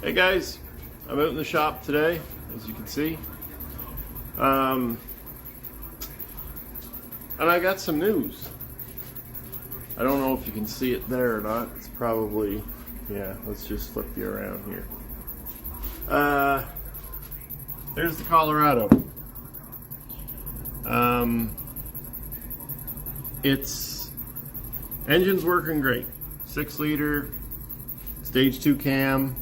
Hey guys, I'm out in the shop today, as you can see, and I got some news. I don't know if you can see it there or not. It's probably, yeah, let's just flip you around here. There's the Colorado. Its engine's working great. 6 liter, stage 2 cam.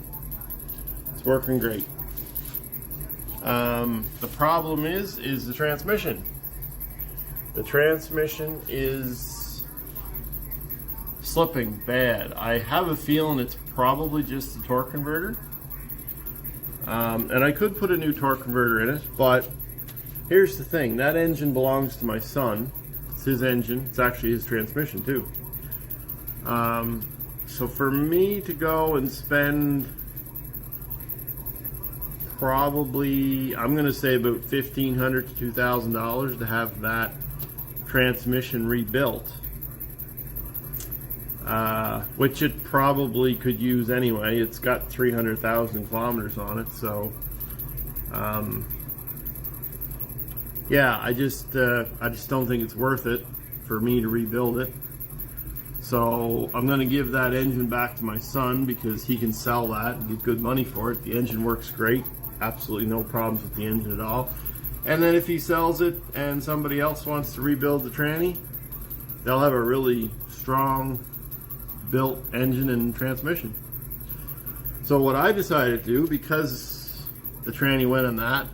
Working great. The problem is the transmission. The transmission is slipping bad. I have a feeling it's probably just the torque converter. And I could put a new torque converter in it, but here's the thing. That engine belongs to my son. It's his engine. It's actually his transmission too. So for me to go and spend probably, I'm going to say about $1,500 to $2,000 to have that transmission rebuilt, which it probably could use anyway. It's got 300,000 kilometers on it, so yeah, I just don't think it's worth it for me to rebuild it. So I'm going to give that engine back to my son because he can sell that and get good money for it. The engine works great. Absolutely no problems with the engine at all. And then if he sells it and somebody else wants to rebuild the tranny, they'll have a really strong built engine and transmission. So what I decided to do, because the tranny went on that,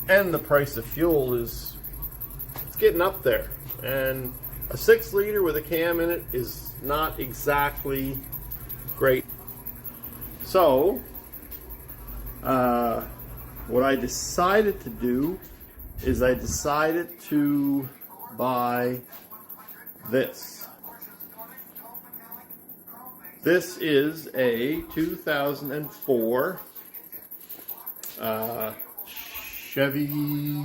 and the price of fuel it's getting up there, and a 6 liter with a cam in it is not exactly great. So what I decided to do is I decided to buy this. This is a 2004 Chevy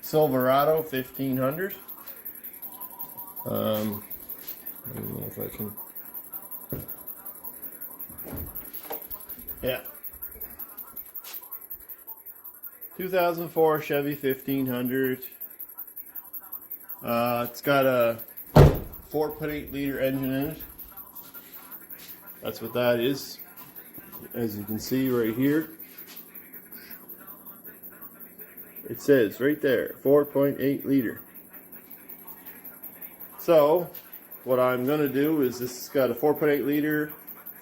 Silverado 1500. I don't know if I can. Yeah. 2004 Chevy 1500. It's got a 4.8 liter engine in it. That's what that is. As you can see right here, it says right there 4.8 liter. So what I'm going to do is, this has got a 4.8 liter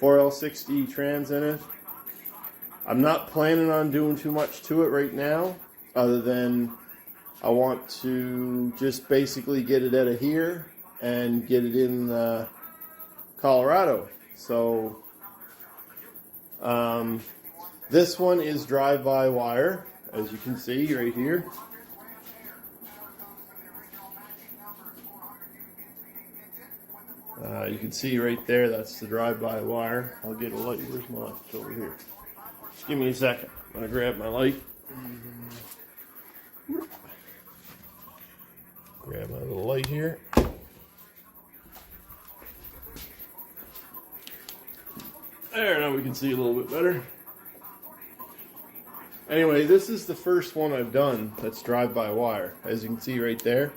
4L60 trans in it. I'm not planning on doing too much to it right now, other than I want to just basically get it out of here and get it in Colorado. So this one is drive-by-wire, as you can see right here. You can see right there, that's the drive-by-wire. I'll get a light. Where's my light? It's over here. Just give me a second. I'm going to grab my light. Grab my little light here. There, now we can see a little bit better. Anyway, this is the first one I've done that's drive-by-wire. As you can see right there,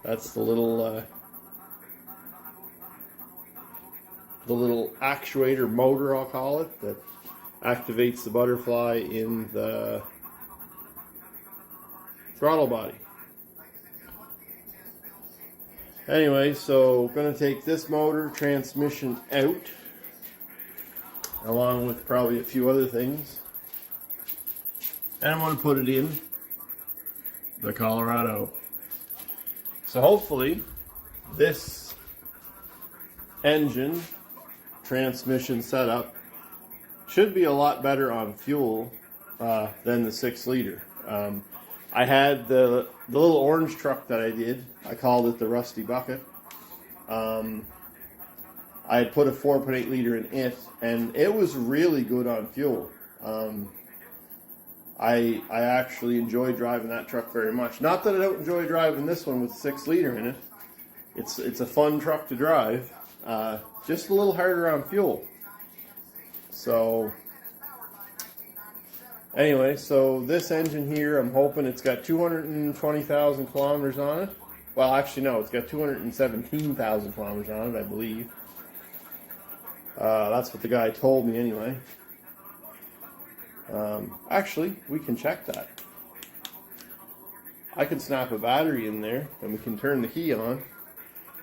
that's the little actuator motor, I'll call it, that activates the butterfly in the throttle body. Anyway, so I'm going to take this motor transmission out, along with probably a few other things, and I'm going to put it in the Colorado. So hopefully this engine transmission setup should be a lot better on fuel than the 6 liter. I had the little orange truck that I did. I called it the Rusty Bucket. I had put a 4.8 liter in it, and it was really good on fuel. I actually enjoy driving that truck very much. Not that I don't enjoy driving this one with 6 liter in it. It's a fun truck to drive. Just a little harder on fuel. So anyway, so this engine here, I'm hoping it's got 220,000 kilometers on it. Well, actually no, it's got 217,000 kilometers on it, I believe. That's what the guy told me anyway. Actually, we can check that. I can snap a battery in there, and we can turn the key on,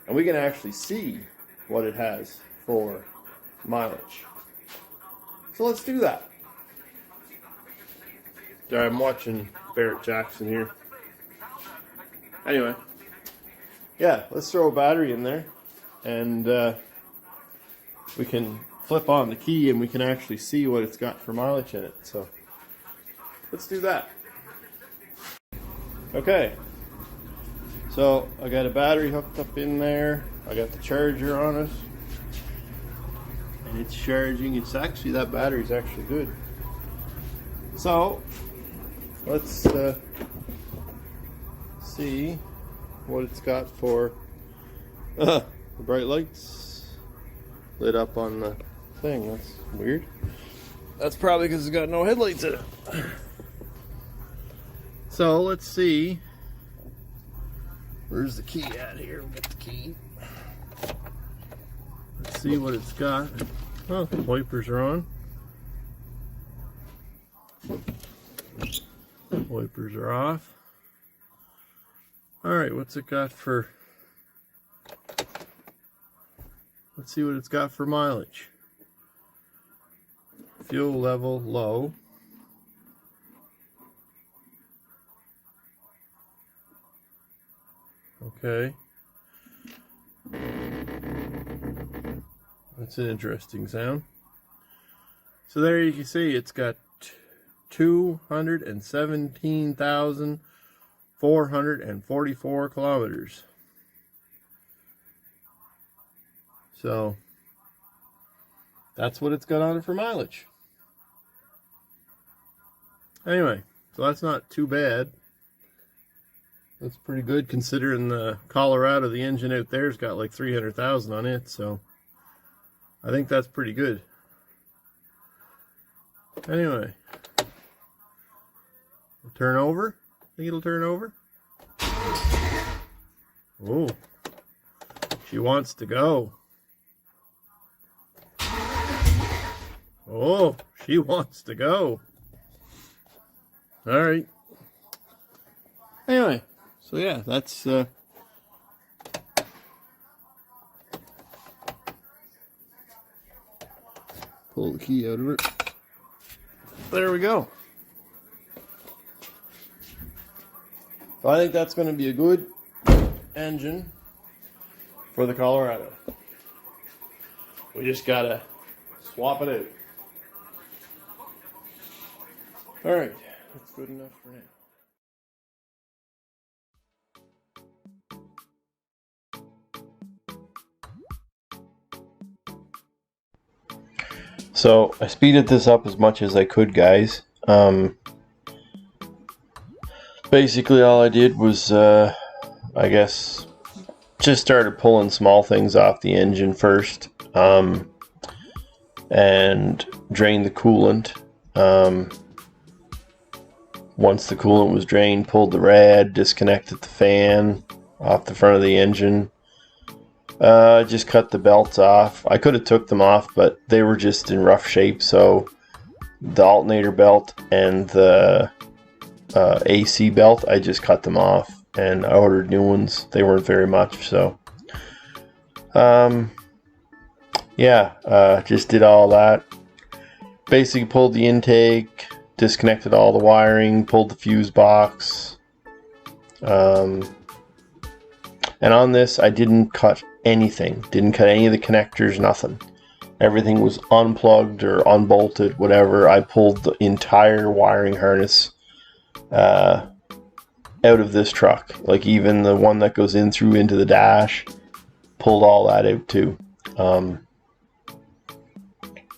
and we can actually see what it has for mileage. So let's do that. Sorry, I'm watching Barrett Jackson here. Anyway, yeah, let's throw a battery in there, and we can flip on the key and we can actually see what it's got for mileage in it. So let's do that. Okay, so I got a battery hooked up in there. I got the charger on it, and it's charging. It's actually, that battery's actually good. So let's see what it's got for the bright lights lit up on the thing. That's weird. That's probably because it's got no headlights in it. So let's see. Where's the key at here? We'll get the key. Let's see what it's got. Oh, the wipers are on. Wipers are off. Alright, what's it got for... Let's see what it's got for mileage. Fuel level low. Okay. That's an interesting sound. So there you can see it's got 217,444 kilometers. So that's what it's got on it for mileage. Anyway, so that's not too bad. That's pretty good considering the Colorado, the engine out there's got like 300,000 on it, so I think that's pretty good. Anyway, it'll turn over. Think it'll turn over? Oh, she wants to go. Oh, she wants to go. All right. Anyway, so yeah, that's pull the key out of it. There we go. So I think that's going to be a good engine for the Colorado. We just gotta swap it out. All right, that's good enough for now. So I speeded this up as much as I could, guys. Basically all I did was, I guess, just started pulling small things off the engine first, and drained the coolant. Once the coolant was drained, pulled the rad, disconnected the fan off the front of the engine. Just cut the belts off. I could have took them off, but they were just in rough shape, so the alternator belt and the AC belt, I just cut them off and I ordered new ones. They weren't very much, so just did all that. Basically pulled the intake, disconnected all the wiring, pulled the fuse box, and on this I didn't cut anything, didn't cut any of the connectors, nothing. everything was unplugged or unbolted, whatever, I pulled the entire wiring harness out of this truck. Like even the one that goes in through into the dash, pulled all that out too.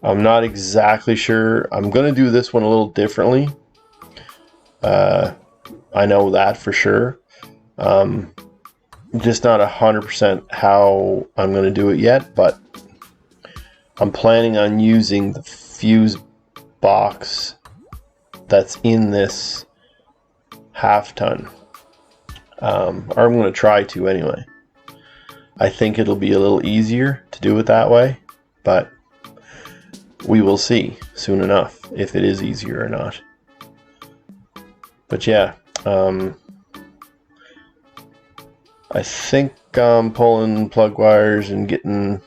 I'm not exactly sure. I'm going to do this one a little differently. I know that for sure. Just not 100% how I'm going to do it yet, but I'm planning on using the fuse box that's in this half ton. Or I'm going to try to anyway. I think it'll be a little easier to do it that way, but we will see soon enough if it is easier or not. But yeah, I think I'm pulling plug wires and getting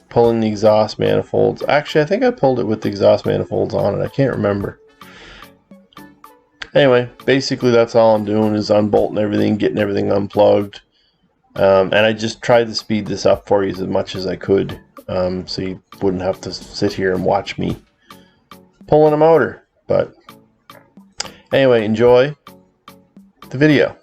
pulling the exhaust manifolds. Actually, I think I pulled it with the exhaust manifolds on it. I can't remember. Anyway, basically that's all I'm doing is unbolting everything, getting everything unplugged. And I just tried to speed this up for you as much as I could, so you wouldn't have to sit here and watch me pulling a motor. But anyway, enjoy the video.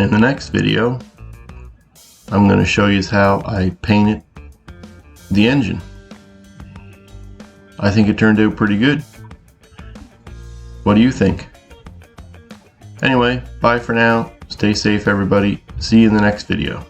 in the next video, I'm going to show you how I painted the engine. I think it turned out pretty good. What do you think? Anyway, bye for now. Stay safe, everybody. See you in the next video.